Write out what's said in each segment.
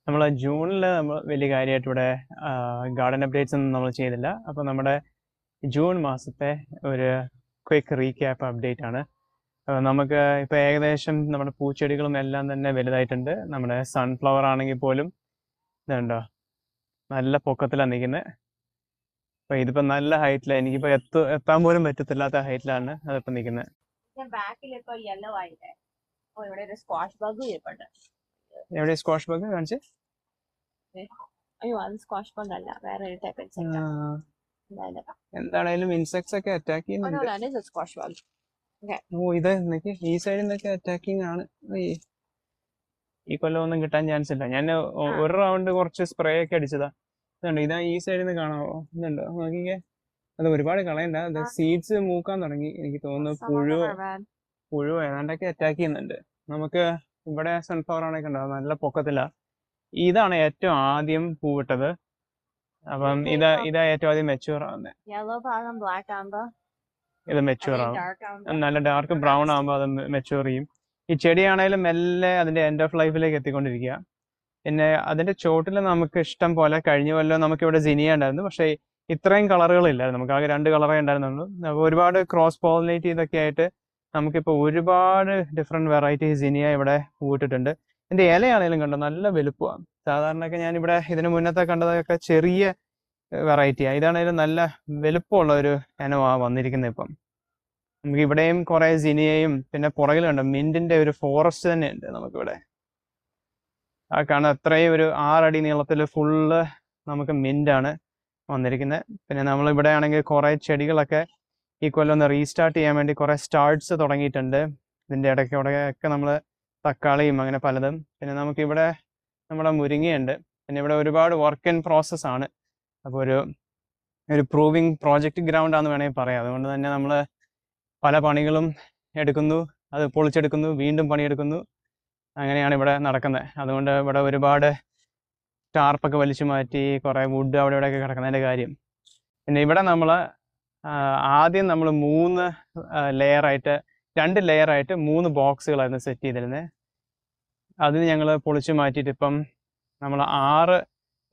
നമ്മൾ ജൂണിൽ നമ്മൾ വലിയ കാര്യമായിട്ട് ഇവിടെ ഗാർഡൻ അപ്ഡേറ്റ്സ് ഒന്നും നമ്മൾ ചെയ്തില്ല. അപ്പോൾ നമ്മുടെ ജൂൺ മാസത്തെ ഒരു ക്വിക്ക് റീക്യാപ്പ് അപ്ഡേറ്റ് ആണ്. നമുക്ക് ഇപ്പോൾ ഏകദേശം നമ്മുടെ പൂച്ചെടികളും എല്ലാം തന്നെ വലുതായിട്ടുണ്ട്. നമ്മുടെ സൺഫ്ലവർ ആണെങ്കിൽ പോലും ഇതുണ്ടോ, നല്ല പൊക്കത്തിലാണ് നിൽക്കുന്നത്. അപ്പോൾ ഇതിപ്പോൾ നല്ല ഹൈറ്റിലാണ്, എനിക്കിപ്പോൾ എത്താൻ പോലും പറ്റത്തില്ലാത്ത ഹൈറ്റിലാണ് അതിപ്പോൾ നിൽക്കുന്നത്. എവിടെ സ്ക്വാഷ് ബഗ് കാണിച്ച്? അയ്യോ, അത് സ്ക്വാഷ് ബഗ് അല്ല, വേറെ ഒരു ടൈപ്പ് ഇൻസെക്റ്റ്. എന്താണേലും ഇൻസെക്ട്സ് ഒക്കെ അറ്റാക്ക് ചെയ്യുന്നുണ്ട്. Squash bug. ഓ, ഇത് നിനക്ക് ഈ സൈഡിൽ നിന്നൊക്കെ അറ്റാക്കിങ് ആണ്. ഈ കൊല്ലം ഒന്നും കിട്ടാൻ ചാൻസ് ഇല്ല. ഞാൻ ഒരു റൗണ്ട് കുറച്ച് സ്പ്രേ ഒക്കെ അടിച്ചതാ. ഇതുണ്ട്, ഇതാ ഈ സൈഡിൽ നിന്ന് കാണാവോ? ഇതുണ്ടോ, നോക്കിക്കേ. അത് ഒരുപാട് കളയണ്ട, അത് സീഡ്സ് മൂക്കാൻ തുടങ്ങി. എനിക്ക് തോന്നുന്നു പുഴു ഏതാണ്ടൊക്കെ അറ്റാക്ക് ചെയ്യുന്നുണ്ട്. നമുക്ക് ഇവിടെ സൺഫ്ലവർ ആണെങ്കിൽ ഉണ്ടാവും, നല്ല പൊക്കത്തില്ല. ഇതാണ് ഏറ്റവും ആദ്യം പൂവിട്ടത്. അപ്പം ഇതാ ഏറ്റവും ആദ്യം മെച്യൂർ ആവുന്നത്. ഇത് മെച്യൂർ ആവും, നല്ല ഡാർക്ക് ബ്രൗൺ ആകുമ്പോൾ അത് മെച്യൂർ ചെയ്യും. ഈ ചെടിയാണേലും മെല്ലെ അതിന്റെ എൻഡ് ഓഫ് ലൈഫിലേക്ക് എത്തിക്കൊണ്ടിരിക്കുക. പിന്നെ അതിന്റെ ചോട്ടിൽ നമുക്ക് ഇഷ്ടം പോലെ കഴിഞ്ഞ കൊല്ലം നമുക്ക് ഇവിടെ സിനിയ ഉണ്ടായിരുന്നു, പക്ഷേ ഇത്രയും കളറുകളില്ലായിരുന്നു. നമുക്ക് ആകെ 2 കളറേ ഉണ്ടായിരുന്നുള്ളൂ. അപ്പോൾ ഒരുപാട് ക്രോസ് പോളിനേറ്റ് ചെയ്തൊക്കെ ആയിട്ട് നമുക്കിപ്പോൾ ഒരുപാട് ഡിഫറെന്റ് വെറൈറ്റി സിനിയ ഇവിടെ പൂവിട്ടിട്ടുണ്ട്. ഇതിന്റെ ഇലയാണേലും കണ്ടോ, നല്ല വലുപ്പമാണ്. സാധാരണയൊക്കെ ഞാനിവിടെ ഇതിന് മുന്നത്തെ കണ്ടതൊക്കെ ചെറിയ വെറൈറ്റിയാണ്. ഇതാണേലും നല്ല വലുപ്പമുള്ള ഒരു ഇനമാണ് വന്നിരിക്കുന്നത്. ഇപ്പം നമുക്ക് ഇവിടെയും കുറെ സിനിയയും പിന്നെ പുറകിലുണ്ട് മിന്റിന്റെ ഒരു ഫോറസ്റ്റ് തന്നെ ഉണ്ട് നമുക്കിവിടെ. ആ കാണാൻ അത്രയും ഒരു 6 അടി നീളത്തിൽ ഫുള്ള് നമുക്ക് മിന്റാണ് വന്നിരിക്കുന്നത്. പിന്നെ നമ്മൾ ഇവിടെ ആണെങ്കിൽ കുറെ ചെടികളൊക്കെ ഈ കൊല്ലം ഒന്ന് റീസ്റ്റാർട്ട് ചെയ്യാൻ വേണ്ടി കുറെ സ്റ്റാർട്ട്സ് തുടങ്ങിയിട്ടുണ്ട്. ഇതിന്റെ ഇടയ്ക്കൊക്കെ നമ്മൾ തക്കാളിയും അങ്ങനെ പലതും. പിന്നെ നമുക്കിവിടെ നമ്മുടെ മുരിങ്ങയുണ്ട്. പിന്നെ ഇവിടെ ഒരുപാട് വർക്ക് ഇൻ പ്രോസസ് ആണ്. അപ്പോൾ ഒരു പ്രൂവിങ് പ്രോജക്റ്റ് ഗ്രൗണ്ട് ആണെന്ന് വേണമെങ്കിൽ പറയാം. അതുകൊണ്ട് തന്നെ നമ്മൾ പല പണികളും എടുക്കുന്നു, അത് പൊളിച്ചെടുക്കുന്നു, വീണ്ടും പണിയെടുക്കുന്നു. അങ്ങനെയാണ് ഇവിടെ നടക്കുന്നത്. അതുകൊണ്ട് ഇവിടെ ഒരുപാട് ടാർപ്പൊക്കെ വലിച്ചു മാറ്റി കുറേ വുഡ് അവിടെ ഇവിടെയൊക്കെ കിടക്കുന്നതിൻ്റെ കാര്യം. പിന്നെ ഇവിടെ നമ്മൾ ആദ്യം നമ്മൾ 2 ലെയറായിട്ട് 3 ബോക്സുകളായിരുന്നു സെറ്റ് ചെയ്തിരുന്നത്. അതിന് ഞങ്ങൾ പൊളിച്ചു മാറ്റിയിട്ട് ഇപ്പം നമ്മൾ 6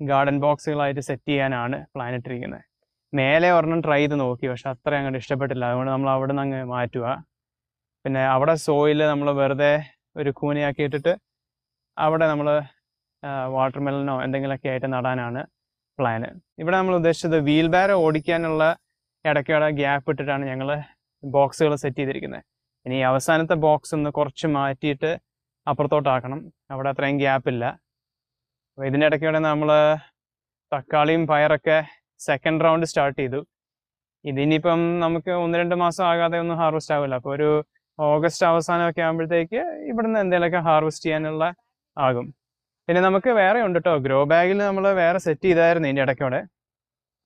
ഗാർഡൻ ബോക്സുകളായിട്ട് സെറ്റ് ചെയ്യാനാണ് പ്ലാൻ ഇട്ടിരിക്കുന്നത്. മേലെ ഒരെണ്ണം ട്രൈ ചെയ്ത് നോക്കി, പക്ഷെ അത്ര അങ്ങോട്ട് ഇഷ്ടപ്പെട്ടില്ല. അതുകൊണ്ട് നമ്മൾ അവിടെ നിന്ന് അങ്ങ് മാറ്റുക. പിന്നെ അവിടെ സോയിൽ നമ്മൾ വെറുതെ ഒരു കൂനയാക്കി ഇട്ടിട്ട് അവിടെ നമ്മൾ വാട്ടർ മെലനോ എന്തെങ്കിലുമൊക്കെ ആയിട്ട് നടാനാണ് പ്ലാന്. ഇവിടെ നമ്മൾ ഉദ്ദേശിച്ചത് വീൽ ബാരോ ഓടിക്കാനുള്ള ഇടയ്ക്കിടെ ഗ്യാപ്പ് ഇട്ടിട്ടാണ് ഞങ്ങൾ ബോക്സുകൾ സെറ്റ് ചെയ്തിരിക്കുന്നത്. ഇനി അവസാനത്തെ ബോക്സ് ഒന്ന് കുറച്ച് മാറ്റിയിട്ട് അപ്പുറത്തോട്ടാക്കണം, അവിടെ അത്രയും ഗ്യാപ്പില്ല. അപ്പോൾ ഇതിൻ്റെ ഇടയ്ക്കിടെ നമ്മൾ തക്കാളിയും പയറൊക്കെ സെക്കൻഡ് റൗണ്ട് സ്റ്റാർട്ട് ചെയ്തു. ഇതിനിപ്പം നമുക്ക് 1-2 മാസം ആകാതെ ഒന്നും ഹാർവെസ്റ്റ് ആവില്ല. അപ്പോൾ ഒരു ഓഗസ്റ്റ് അവസാനമൊക്കെ ആകുമ്പോഴത്തേക്ക് ഇവിടുന്ന് എന്തെങ്കിലുമൊക്കെ ഹാർവെസ്റ്റ് ചെയ്യാനുള്ള ആകും. പിന്നെ നമുക്ക് വേറെ ഉണ്ട് കേട്ടോ, ഗ്രോ ബാഗിൽ നമ്മൾ വേറെ സെറ്റ് ചെയ്തായിരുന്നു ഇതിൻ്റെ ഇടയ്ക്കോടെ.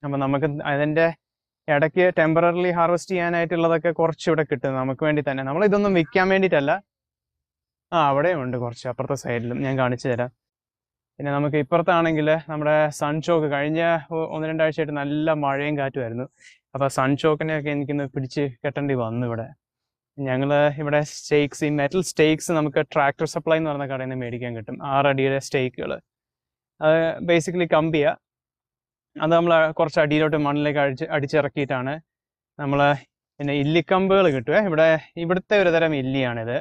അപ്പം നമുക്ക് അതിൻ്റെ ഇടയ്ക്ക് ടെമ്പററിലി ഹാർവെസ്റ്റ് ചെയ്യാനായിട്ടുള്ളതൊക്കെ കുറച്ച് ഇവിടെ കിട്ടും നമുക്ക് വേണ്ടി തന്നെ. നമ്മൾ ഇതൊന്നും വിൽക്കാൻ വേണ്ടിയിട്ടല്ല. അവിടെയും ഉണ്ട് കുറച്ച്, അപ്പുറത്തെ സൈഡിലും ഞാൻ കാണിച്ചു തരാം. പിന്നെ നമുക്ക് ഇപ്പുറത്താണെങ്കിൽ നമ്മുടെ സൺചോക്ക് കഴിഞ്ഞ 1-2 ആഴ്ചയായിട്ട് നല്ല മഴയും കാറ്റുമായിരുന്നു. അപ്പോൾ സൺചോക്കിനെയൊക്കെ എനിക്കൊന്ന് പിടിച്ച് കെട്ടേണ്ടി വന്നു. ഞങ്ങൾ ഇവിടെ സ്റ്റേക്സ്, ഈ മെറ്റൽ സ്റ്റേക്സ് നമുക്ക് ട്രാക്ടർ സപ്ലൈ എന്ന് പറഞ്ഞ കടയിൽ നിന്ന് മേടിക്കാൻ കിട്ടും. 6 അടിയുടെ സ്റ്റേക്കുകൾ. അത് ബേസിക്കലി കമ്പിയാണ്. അത് നമ്മൾ കുറച്ച് അടിയിലോട്ട് മണ്ണിലേക്ക് അടിച്ചിറക്കിയിട്ടാണ് നമ്മൾ. പിന്നെ ഇല്ലിക്കമ്പുകൾ കിട്ടുമേ ഇവിടുത്തെ ഒരു തരം ഇല്ലിയാണിത്.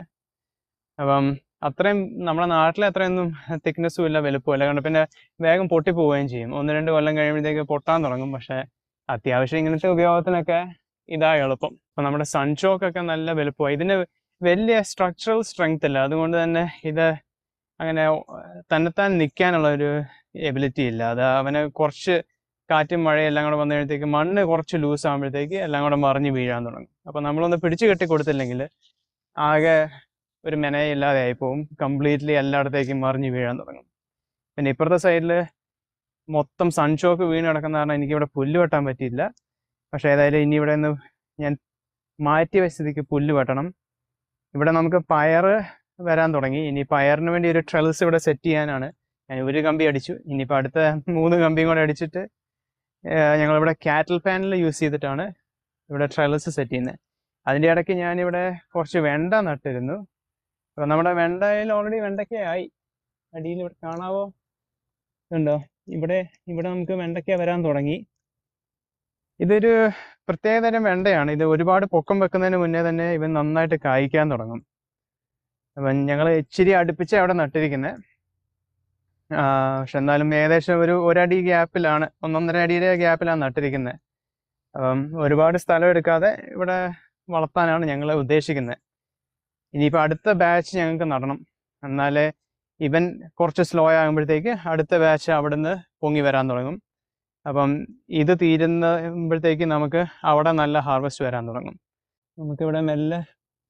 അപ്പം അത്രയും നമ്മുടെ നാട്ടിലെ അത്രയൊന്നും തിക്നെസ്സും ഇല്ല, വലുപ്പമില്ല. കാരണം പിന്നെ വേഗം പൊട്ടിപ്പോവുകയും ചെയ്യും. 1-2 കൊല്ലം കഴിയുമ്പോഴത്തേക്ക് പൊട്ടാൻ തുടങ്ങും. പക്ഷെ അത്യാവശ്യം ഇങ്ങനത്തെ ഉപയോഗത്തിനൊക്കെ ഇതാ എളുപ്പം. അപ്പം നമ്മുടെ സൺചോക്കൊക്കെ നല്ല വലുപ്പമായി. ഇതിന് വലിയ സ്ട്രക്ചറൽ സ്ട്രെങ്ത് ഇല്ല, അതുകൊണ്ട് തന്നെ ഇത് അങ്ങനെ തന്നെത്താൻ നിൽക്കാനുള്ള ഒരു എബിലിറ്റി ഇല്ല. അത് അവന് കുറച്ച് കാറ്റും മഴയും എല്ലാം കൂടെ വന്നു കഴിയുമ്പോഴത്തേക്ക് മണ്ണ് കുറച്ച് ലൂസ് ആകുമ്പോഴത്തേക്ക് എല്ലാം കൂടെ മറിഞ്ഞ് വീഴാൻ തുടങ്ങും. അപ്പം നമ്മളൊന്ന് പിടിച്ചു കെട്ടി കൊടുത്തില്ലെങ്കിൽ ആകെ ഒരു മെനയില്ലാതെ ആയിപ്പോവും. കംപ്ലീറ്റ്ലി എല്ലായിടത്തേക്കും മറിഞ്ഞ് വീഴാൻ തുടങ്ങും. പിന്നെ ഇപ്പുറത്തെ സൈഡിൽ മൊത്തം സൺചോക്ക് വീണ് കിടക്കുന്ന കാരണം എനിക്കിവിടെ പുല്ല് വെട്ടാൻ പറ്റിയില്ല. പക്ഷേ ഏതായാലും ഇനി ഇവിടെ നിന്ന് ഞാൻ മാറ്റി വെച്ച സ്ഥിതിക്ക് പുല്ല് വെട്ടണം. ഇവിടെ നമുക്ക് പയറ് വരാൻ തുടങ്ങി. ഇനി പയറിന് വേണ്ടി ഒരു ട്രെൽസ് ഇവിടെ സെറ്റ് ചെയ്യാനാണ്. ഞാൻ ഒരു കമ്പി അടിച്ചു, ഇനിയിപ്പോൾ അടുത്ത 3 കമ്പിയും കൂടെ അടിച്ചിട്ട് ഞങ്ങളിവിടെ കാറ്റൽ പാനൽ യൂസ് ചെയ്തിട്ടാണ് ഇവിടെ ട്രെൽസ് സെറ്റ് ചെയ്യുന്നത്. അതിൻ്റെ ഇടയ്ക്ക് ഞാനിവിടെ കുറച്ച് വെണ്ട നട്ടിരുന്നു. അപ്പോൾ നമ്മുടെ വെണ്ടയിൽ ഓൾറെഡി വെണ്ടയ്ക്ക ആയി. അടിയിൽ ഇവിടെ കാണാവോ? ഇതുണ്ടോ, ഇവിടെ ഇവിടെ നമുക്ക് വെണ്ടയ്ക്ക വരാൻ തുടങ്ങി. ഇതൊരു പ്രത്യേകതരം വെണ്ടയാണ്. ഇത് ഒരുപാട് പൊക്കം വെക്കുന്നതിന് മുന്നേ തന്നെ ഇവൻ നന്നായിട്ട് കായ്ക്കാൻ തുടങ്ങും. അപ്പം ഞങ്ങൾ ഇച്ചിരി അടുപ്പിച്ച് അവിടെ നട്ടിരിക്കുന്നത്. പക്ഷെ എന്നാലും ഏകദേശം ഒരടി ഗ്യാപ്പിലാണ്, 1.5 അടിയുടെ ഗ്യാപ്പിലാണ് നട്ടിരിക്കുന്നത്. അപ്പം ഒരുപാട് സ്ഥലം എടുക്കാതെ ഇവിടെ വളർത്താനാണ് ഞങ്ങൾ ഉദ്ദേശിക്കുന്നത്. ഇനിയിപ്പോൾ അടുത്ത ബാച്ച് ഞങ്ങൾക്ക് നടണം, എന്നാലേ ഇവൻ കുറച്ച് സ്ലോ ആകുമ്പോഴത്തേക്ക് അടുത്ത ബാച്ച് അവിടുന്ന് പൊങ്ങി വരാൻ തുടങ്ങും. അപ്പം ഇത് തീരുമ്പോഴത്തേക്ക് നമുക്ക് അവിടെ നല്ല ഹാർവെസ്റ്റ് വരാൻ തുടങ്ങും. നമുക്കിവിടെ മെല്ലെ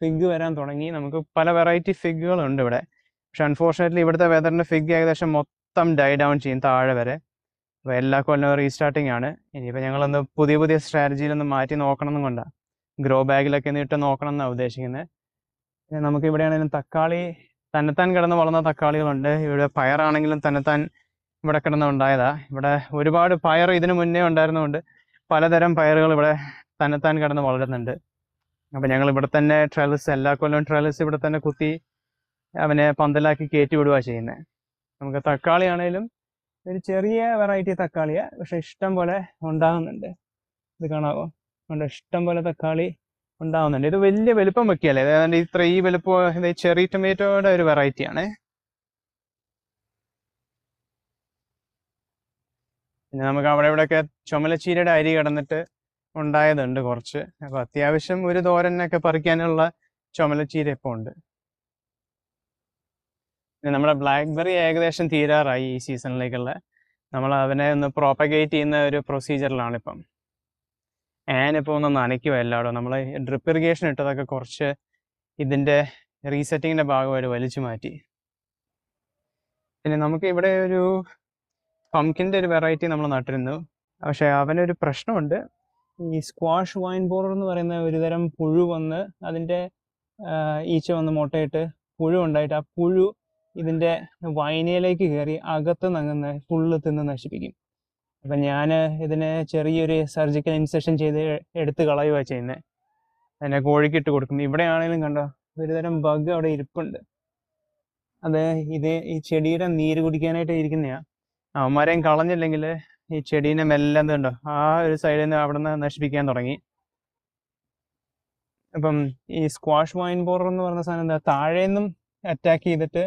ഫിഗ് വരാൻ തുടങ്ങി. നമുക്ക് പല വെറൈറ്റി ഫിഗുകളുണ്ട് ഇവിടെ. പക്ഷെ അൺഫോർച്ചുനേറ്റ്ലി ഇവിടുത്തെ വെതറിൻ്റെ ഫിഗ് ഏകദേശം മൊത്തം ഡൈ ഡൗൺ ചെയ്യും താഴെ വരെ. അപ്പോൾ എല്ലാ കൊല്ലവും റീസ്റ്റാർട്ടിങ് ആണ്. ഇനിയിപ്പോൾ ഞങ്ങളൊന്ന് പുതിയ സ്ട്രാറ്റജിയിലൊന്ന് മാറ്റി നോക്കണം എന്നും കൊണ്ടാണ്, ഗ്രോ ബാഗിലൊക്കെ ഒന്ന് ഇട്ട് നോക്കണം എന്നാണ് ഉദ്ദേശിക്കുന്നത്. പിന്നെ നമുക്ക് ഇവിടെയാണെങ്കിലും തക്കാളി തന്നെത്താൻ കിടന്ന് വളർന്ന തക്കാളികളുണ്ട്. ഇവിടെ പയറാണെങ്കിലും തന്നെത്താൻ ഇവിടെ കിടന്നുണ്ടായതാ. ഇവിടെ ഒരുപാട് പയർ ഇതിനു മുന്നേ ഉണ്ടായിരുന്നതുകൊണ്ട് പലതരം പയറുകൾ ഇവിടെ തന്നെത്താൻ കിടന്ന് വളരുന്നുണ്ട്. അപ്പം ഞങ്ങൾ ഇവിടെ തന്നെ എല്ലാ കൊല്ലവും ട്രെലസ് ഇവിടെ തന്നെ കുത്തി അവനെ പന്തലാക്കി കയറ്റി വിടുക ചെയ്യുന്നത്. നമുക്ക് തക്കാളി ആണെങ്കിലും ഒരു ചെറിയ വെറൈറ്റി തക്കാളിയാണ്, പക്ഷെ ഇഷ്ടം പോലെ ഉണ്ടാകുന്നുണ്ട്. ഇത് കാണാവോ, ഉണ്ട്, ഇഷ്ടം പോലെ തക്കാളി ഉണ്ടാകുന്നുണ്ട്. ഇത് വലിയ വലുപ്പം വെക്കുകയല്ലേ, അതായത് ഈ വലുപ്പം ഇത് ചെറി ടൊമാറ്റോയുടെ ഒരു വെറൈറ്റിയാണ്. പിന്നെ നമുക്ക് അവിടെ ഇവിടെയൊക്കെ ചുമലച്ചീരയുടെ അരി കിടന്നിട്ട് ഉണ്ടായതുണ്ട് കുറച്ച്. അപ്പോൾ അത്യാവശ്യം ഒരു തോരനൊക്കെ പറിക്കാനുള്ള ചുമലച്ചീര ഇപ്പോൾ ഉണ്ട്. പിന്നെ നമ്മുടെ ബ്ലാക്ക്ബെറി ഏകദേശം തീരാറായി ഈ സീസണിലേക്കുള്ള. നമ്മൾ അവനെ ഒന്ന് പ്രോപ്പഗേറ്റ് ചെയ്യുന്ന ഒരു പ്രൊസീജിയറിലാണ് ഇപ്പം. ആനിപ്പോൾ ഒന്ന് നനയ്ക്കുക എല്ലായിടും. നമ്മൾ ഡ്രിപ്പ് ഇറിഗേഷൻ ഇട്ടതൊക്കെ കുറച്ച് ഇതിൻ്റെ റീസെറ്റിങ്ങിൻ്റെ ഭാഗമായിട്ട് വലിച്ചു മാറ്റി. പിന്നെ നമുക്ക് ഇവിടെ ഒരു പംകിൻ്റെ ഒരു വെറൈറ്റി നമ്മൾ നട്ടിരുന്നു. പക്ഷേ അവനൊരു പ്രശ്നമുണ്ട്. ഈ സ്ക്വാഷ് വൈൻ ബോറർ എന്ന് പറയുന്ന ഒരുതരം പുഴു വന്ന് അതിൻ്റെ ഈച്ച വന്ന് മുട്ടയിട്ട് പുഴു ഉണ്ടായിട്ട് ആ പുഴു ഇതിൻ്റെ വൈനയിലേക്ക് കയറി അകത്ത് നങ്ങുന്ന ഫുള്ള് തിന്ന് നശിപ്പിക്കും. അപ്പം ഞാൻ ഇതിനെ ചെറിയൊരു സർജിക്കൽ ഇൻസെഷൻ ചെയ്ത് എടുത്ത് കളയുക ചെയ്യുന്നത്. അതിനെ കോഴിക്കിട്ട് കൊടുക്കും. ഇവിടെ ആണെങ്കിലും കണ്ടോ, ഒരുതരം ബഗ് അവിടെ ഇരിപ്പുണ്ട്. അത് ഈ ചെടിയുടെ നീര് കുടിക്കാനായിട്ട് ഇരിക്കുന്നതാണ്. അവന്മാരെയും കളഞ്ഞില്ലെങ്കിൽ ഈ ചെടീനെ മെല്ലെ എന്തുണ്ടോ ആ ഒരു സൈഡിൽ നിന്ന് അവിടെ നിന്ന് നശിപ്പിക്കാൻ തുടങ്ങി. അപ്പം ഈ സ്ക്വാഷ് വൈൻ ബോറർ എന്ന് പറഞ്ഞ സാധനം എന്താ, താഴേന്നും അറ്റാക്ക് ചെയ്തിട്ട്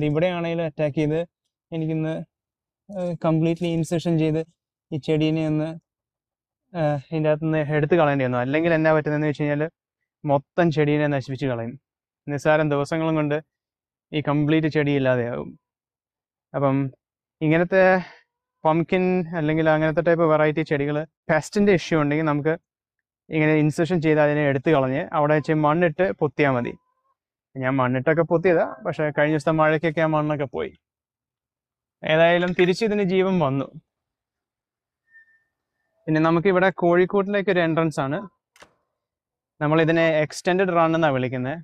ഇവിടെ ആണെങ്കിലും അറ്റാക്ക് ചെയ്ത് എനിക്കിന്ന് കംപ്ലീറ്റ്ലി ഇൻസെഷൻ ചെയ്ത് ഈ ചെടീനെ ഒന്ന് ഇതിൻ്റെ അകത്ത് നിന്ന് എടുത്ത് കളയേണ്ടി വന്നു. അല്ലെങ്കിൽ എന്നാ പറ്റുന്നതെന്ന് വെച്ച് കഴിഞ്ഞാൽ മൊത്തം ചെടീനെ നശിപ്പിച്ച് കളയും. നിസ്സാരം ദിവസങ്ങളും കൊണ്ട് ഈ കംപ്ലീറ്റ് ചെടി ഇല്ലാതെയാകും. അപ്പം ഇങ്ങനത്തെ പംകിൻ അല്ലെങ്കിൽ അങ്ങനത്തെ ടൈപ്പ് വെറൈറ്റി ചെടികൾ പെസ്റ്റിൻ്റെ ഇഷ്യൂ ഉണ്ടെങ്കിൽ നമുക്ക് ഇങ്ങനെ ഇൻസെഷൻ ചെയ്ത് അതിനെ എടുത്ത് കളഞ്ഞ് അവിടെ വെച്ച് മണ്ണിട്ട് പൊത്തിയാൽ മതി. ഞാൻ മണ്ണിട്ടൊക്കെ പൊത്തിയതാ, പക്ഷേ കഴിഞ്ഞ ദിവസത്തെ മഴയ്ക്കൊക്കെ ആ മണ്ണൊക്കെ പോയി. ഏതായാലും തിരിച്ചിതിന് ജീവൻ വന്നു. പിന്നെ നമുക്കിവിടെ കോഴിക്കോട്ടിലേക്ക് ഒരു എൻട്രൻസ് ആണ്. നമ്മളിതിനെ എക്സ്റ്റെൻഡ് റൺ എന്നാണ് വിളിക്കുന്നത്.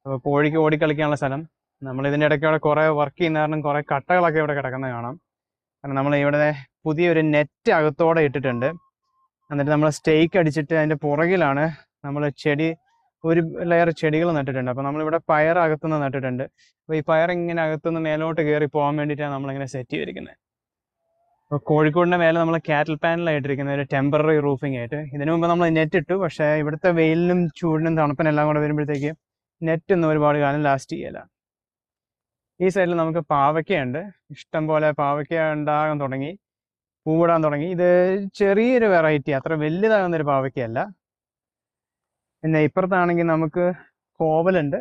അപ്പോൾ കോഴിക്ക് ഓടിക്കളിക്കാനുള്ള സ്ഥലം. നമ്മളിതിൻ്റെ ഇടയ്ക്ക് അവിടെ കുറേ വർക്ക് ചെയ്യുന്ന കാരണം കുറേ കട്ടകളൊക്കെ ഇവിടെ കിടക്കുന്നത് കാണാം. കാരണം നമ്മൾ ഇവിടെ പുതിയൊരു നെറ്റ് അകത്തോടെ ഇട്ടിട്ടുണ്ട്. എന്നിട്ട് നമ്മൾ സ്റ്റേക്ക് അടിച്ചിട്ട് അതിൻ്റെ പുറകിലാണ് നമ്മൾ ഒരു ലെയർ ചെടികൾ നട്ടിട്ടുണ്ട്. അപ്പോൾ നമ്മളിവിടെ പയർ അകത്തുനിന്ന് നട്ടിട്ടുണ്ട്. അപ്പോൾ ഈ പയർ ഇങ്ങനെ അകത്തുനിന്ന് മേലോട്ട് കയറി പോകാൻ വേണ്ടിയിട്ടാണ് നമ്മളിങ്ങനെ സെറ്റ് ചെയ്തിരിക്കുന്നത്. അപ്പോൾ കോഴിക്കോടിൻ്റെ മേലെ നമ്മൾ കാറ്റൽ പാനലായിട്ടിരിക്കുന്ന ഒരു ടെമ്പററി റൂഫിംഗ് ആയിട്ട്. ഇതിനു മുമ്പ് നമ്മൾ നെറ്റ് ഇട്ടു, പക്ഷേ ഇവിടുത്തെ വെയിലിനും ചൂടിനും തണുപ്പിനും എല്ലാം കൂടെ വരുമ്പോഴത്തേക്ക് നെറ്റൊന്നും ഒരുപാട് കാലം ലാസ്റ്റ് ചെയ്യില്ല. ഈ സൈഡിൽ നമുക്ക് പാവയ്ക്കയുണ്ട്. ഇഷ്ടം പോലെ പാവയ്ക്ക ഉണ്ടാകാൻ തുടങ്ങി, പൂവിടാൻ തുടങ്ങി. ഇത് ചെറിയൊരു വെറൈറ്റി, അത്ര വലുതാകുന്നൊരു പാവയ്ക്കയല്ല. പിന്നെ ഇപ്പുറത്താണെങ്കിൽ നമുക്ക് കോവലുണ്ട്.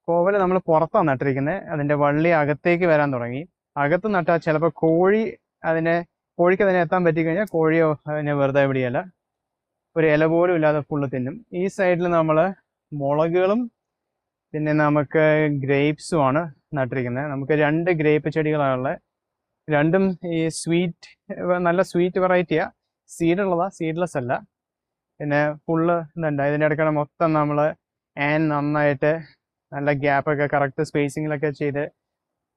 കോവൽ നമ്മൾ പുറത്താണ് നട്ടിരിക്കുന്നത്. അതിൻ്റെ വള്ളി അകത്തേക്ക് വരാൻ തുടങ്ങി. അകത്ത് നട്ടാൽ ചിലപ്പോൾ കോഴിക്ക് അതിനെ എത്താൻ പറ്റിക്കഴിഞ്ഞാൽ കോഴിയോ അതിനെ വെറുതെ വിടിയല്ല, ഒരു ഇല പോലും ഇല്ലാതെ ഫുള്ള് തിന്നും. ഈ സൈഡിൽ നമ്മൾ മുളകുകളും പിന്നെ നമുക്ക് ഗ്രേപ്സുമാണ് നട്ടിരിക്കുന്നത്. നമുക്ക് 2 ഗ്രേപ്പ് ചെടികളാണുള്ളത്. രണ്ടും ഈ നല്ല സ്വീറ്റ് വെറൈറ്റിയാണ്. സീഡുള്ളതാ, സീഡ്ലെസ് അല്ല. പിന്നെ ഫുള്ള് ഇതുണ്ട്. ഇതിൻ്റെ ഇടയ്ക്കാണ് മൊത്തം നമ്മൾ നന്നായിട്ട് നല്ല ഗ്യാപ്പൊക്കെ കറക്റ്റ് സ്പേസിങ്ങിലൊക്കെ ചെയ്ത്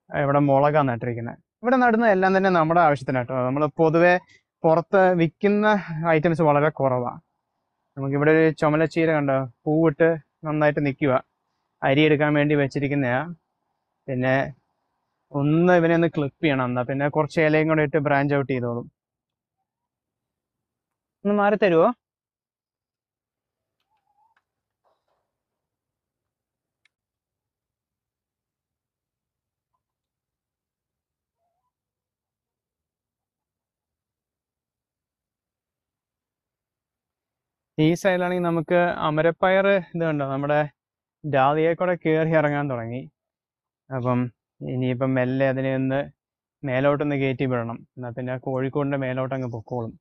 ഇവിടെ മുളകാണ് നട്ടിരിക്കുന്നത്. ഇവിടെ നടുന്ന എല്ലാം തന്നെ നമ്മുടെ ആവശ്യത്തിന് കേട്ടോ. നമ്മൾ പൊതുവെ പുറത്ത് വിൽക്കുന്ന ഐറ്റംസ് വളരെ കുറവാണ്. നമുക്കിവിടെ ഒരു ചുമലച്ചീര കണ്ടോ, പൂവിട്ട് നന്നായിട്ട് നിൽക്കുക. അരി എടുക്കാൻ വേണ്ടി വെച്ചിരിക്കുന്നതാണ്. പിന്നെ ഒന്ന് ഇവനെ ഒന്ന് ക്ലിപ്പ് ചെയ്യണം. എന്നാൽ പിന്നെ കുറച്ച് ഇലയും കൂടെ ഇട്ട് ബ്രാഞ്ച് ഔട്ട് ചെയ്തോളും. ഒന്ന് മാറി തരുമോ? ഈ സൈഡിലാണെങ്കിൽ നമുക്ക് അമരപ്പയർ ഇത് കണ്ടോ, നമ്മുടെ ഡാലിയെ കൂടെ കയറി ഇറങ്ങാൻ തുടങ്ങി. അപ്പം ഇനിയിപ്പം മെല്ലെ അതിനെ ഒന്ന് മേലോട്ടൊന്ന് കയറ്റി വിടണം. എന്നാൽ പിന്നെ കോഴിക്കോടിൻ്റെ മേലോട്ട് അങ്ങ് പൊക്കോളും.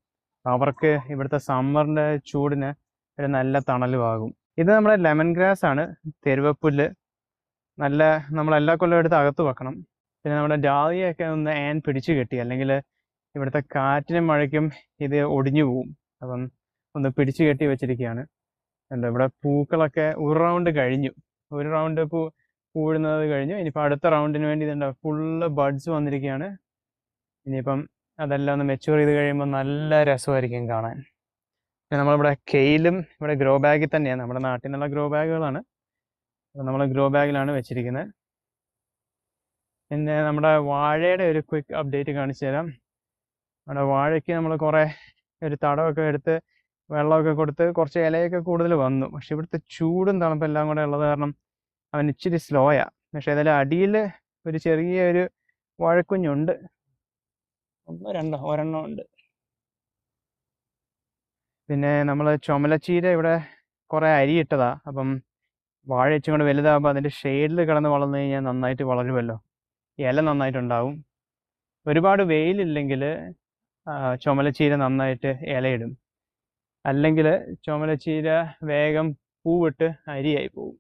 അവർക്ക് ഇവിടുത്തെ സമ്മറിൻ്റെ ചൂടിന് ഒരു നല്ല തണലുമാകും. ഇത് നമ്മുടെ ലെമൺ ഗ്രാസ് ആണ്, തെരുവപ്പുല്ല്. നല്ല നമ്മളെല്ലാ കൊല്ലം എടുത്ത് അകത്ത് വെക്കണം. പിന്നെ നമ്മുടെ ഡാലിയൊക്കെ ഒന്ന് ആൻ പിടിച്ചു കെട്ടി, അല്ലെങ്കിൽ ഇവിടുത്തെ കാറ്റിനും മഴയ്ക്കും ഇത് ഒടിഞ്ഞു പോവും. അപ്പം ഒന്ന് പിടിച്ചു കെട്ടി വെച്ചിരിക്കുകയാണ്. എന്താ ഇവിടെ പൂക്കളൊക്കെ ഒരു റൗണ്ട് കഴിഞ്ഞു. ഒരു റൗണ്ട് പൂഴുന്നത് കഴിഞ്ഞു. ഇനിയിപ്പോൾ അടുത്ത റൗണ്ടിന് വേണ്ടി ഇതുണ്ട് ഫുള്ള് ബഡ്സ് വന്നിരിക്കുകയാണ്. ഇനിയിപ്പം അതെല്ലാം ഒന്ന് മെച്യൂർ ചെയ്ത് കഴിയുമ്പോൾ നല്ല രസമായിരിക്കും കാണാൻ. പിന്നെ നമ്മളിവിടെ കെയിലും ഇവിടെ ഗ്രോ ബാഗിൽ തന്നെയാണ്, നമ്മുടെ നാട്ടിൽ നിന്നുള്ള ഗ്രോ ബാഗുകളാണ്. അപ്പോൾ നമ്മൾ ഗ്രോ ബാഗിലാണ് വെച്ചിരിക്കുന്നത്. പിന്നെ നമ്മുടെ വാഴയുടെ ഒരു ക്വിക്ക് അപ്ഡേറ്റ് കാണിച്ചു തരാം. നമ്മുടെ വാഴയ്ക്ക് നമ്മൾ കുറേ ഒരു തടമൊക്കെ എടുത്ത് വെള്ളമൊക്കെ കൊടുത്ത് കുറച്ച് ഇലയൊക്കെ കൂടുതൽ വന്നു. പക്ഷെ ഇവിടുത്തെ ചൂടും തണുപ്പും എല്ലാം കൂടെ ഉള്ളത് കാരണം അവൻ ഇച്ചിരി സ്ലോയാണ്. പക്ഷെ അതിൽ അടിയിൽ ഒരു ചെറിയൊരു വാഴക്കുഞ്ഞുണ്ട്. ഒരെണ്ണം ഉണ്ട്. പിന്നെ നമ്മൾ ചുമലച്ചീര ഇവിടെ കുറേ അരി ഇട്ടതാ. അപ്പം വാഴ ഇച്ചും കൂടെ വലുതാകുമ്പോൾ അതിൻ്റെ ഷെയ്ഡിൽ കിടന്ന് വളർന്നു കഴിഞ്ഞാൽ നന്നായിട്ട് വളരുമല്ലോ, ഇല നന്നായിട്ടുണ്ടാവും. ഒരുപാട് വെയിലില്ലെങ്കിൽ ചുമലച്ചീര നന്നായിട്ട് ഇലയിടും. അല്ലെങ്കിൽ ചുമലച്ചീര വേഗം പൂവിട്ട് അരിയായി പോകും.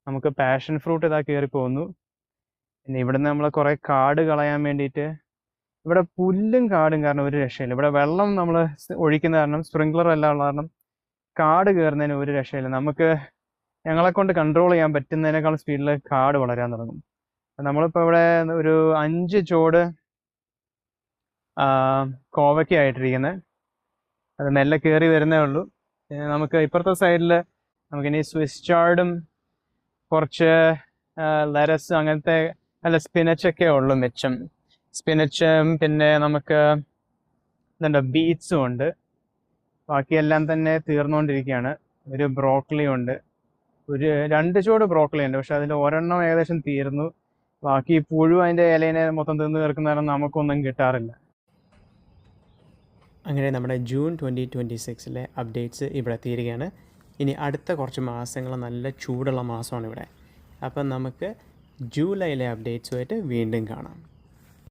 നമുക്ക് പാഷൻ ഫ്രൂട്ട് ഇതാ കയറി പോകുന്നു. പിന്നെ ഇവിടുന്ന് നമ്മൾ കുറേ കാട് കളയാൻ വേണ്ടിയിട്ട്, ഇവിടെ പുല്ലും കാടും കാരണം ഒരു രക്ഷയില്ല. ഇവിടെ വെള്ളം നമ്മൾ ഒഴിക്കുന്ന കാരണം, സ്പ്രിങ്ക്ലർ എല്ലാം ഉള്ള കാരണം കാട് കയറുന്നതിന് ഒരു രക്ഷയില്ല. നമുക്ക് ഞങ്ങളെ കൊണ്ട് കൺട്രോൾ ചെയ്യാൻ പറ്റുന്നതിനേക്കാൾ സ്പീഡിൽ കാട് വളരാൻ തുടങ്ങും. നമ്മളിപ്പോൾ ഇവിടെ ഒരു 5 ചോട് കോവയ്ക്കായിട്ടിരിക്കുന്നത്. അത് മെല്ലെ കയറി വരുന്നേ ഉള്ളൂ. നമുക്ക് ഇപ്പുറത്തെ സൈഡിൽ നമുക്കിനി സ്വിസ് ചാർഡും കുറച്ച് ലെറ്റസ് അങ്ങനത്തെ സ്പിനച്ചൊക്കെ ഉള്ളു മിച്ചം. സ്പിനച്ചും പിന്നെ നമുക്ക് ഇതുണ്ട് ബീറ്റ്സും ഉണ്ട്. ബാക്കിയെല്ലാം തന്നെ തീർന്നുകൊണ്ടിരിക്കുകയാണ്. ഒരു ബ്രോക്കലി ഉണ്ട്, ഒരു 2 ചോട് ബ്രോക്കലി ഉണ്ട്. പക്ഷെ അതിൽ ഒരെണ്ണം ഏകദേശം തീർന്നു. ബാക്കി പുഴു അതിൻ്റെ ഇലേനെ മൊത്തം തിന്ന് തീർക്കുന്ന കാരണം നമുക്കൊന്നും കിട്ടാറില്ല. അങ്ങനെ നമ്മുടെ ജൂൺ 2026 അപ്ഡേറ്റ്സ് ഇവിടെ തീരുകയാണ്. ഇനി അടുത്ത കുറച്ച് മാസങ്ങൾ നല്ല ചൂടുള്ള മാസമാണ് ഇവിടെ. അപ്പം നമുക്ക് ജൂലൈയിലെ അപ്ഡേറ്റ്സുമായിട്ട് വീണ്ടും കാണാം.